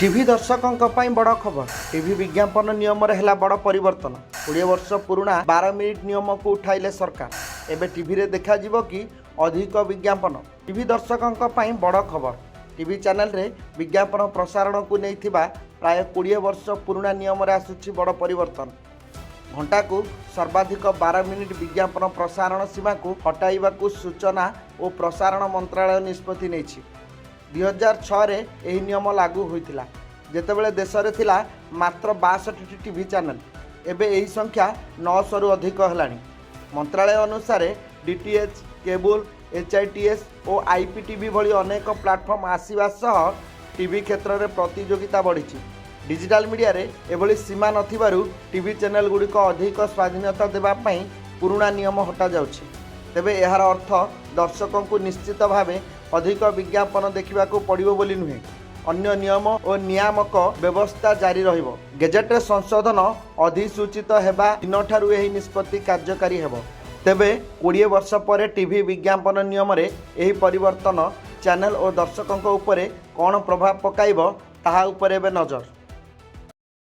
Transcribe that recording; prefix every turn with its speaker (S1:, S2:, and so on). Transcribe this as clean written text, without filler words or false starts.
S1: TV दर्शकों बड़ खबर। टीवी विज्ञापन नियम है बड़ परिवर्तन। 20 वर्ष पुराना 12 मिनिट नियम को उठाइले सरकार। एबे टीवी रे देखा जिवो कि अधिक विज्ञापन। टीवी दर्शकों बड़ खबर। टीवी चैनल रे विज्ञापन प्रसारण को नहीं प्राय 20 वर्ष पुराना नियम रे आसुछि बड़ परिवर्तन। घंटा को सर्वाधिक 12 मिनिट विज्ञापन प्रसारण सीमा को हटाइबा सूचना और प्रसारण मंत्रालय निष्पत्ति नेछि। 2006 रे एही नियम लागू होइतिला जेतेबेले देश रे थिला मात्र 62 टीवी चैनल। एबे एही संख्या 900 रु अधिक हेलानी। मंत्रालय अनुसार डीटीएच, केबल, एचआईटीएस और आईपीटीवी भली अनेक प्लाटफर्म आसीबा सह टीवी क्षेत्र में प्रतियोगिता बढ़ी। डिजिटल मीडिया रे एभली सीमा नथिबारु टीवी चैनल गुड़िक अधिक स्वाधीनता देबा पई पुराना नियम हटा जाउछि। तेबे एहार अर्थ दर्शकों को निश्चित भावे अधिक विज्ञापन देखा पड़ो बोली नुहे। अन्य नियम और नियामक व्यवस्था जारी रहिबो। गेजेट संशोधन अधिसूचित हेबा दिन ठारू एही निष्पत्ति कार्यकारी हेबो। तेबे 20 वर्ष पर टीवी विज्ञापन नियम रे एही परिवर्तन चैनल और दर्शकों उपरे कौन प्रभाव पकाइबो ताहा उपरे नजर।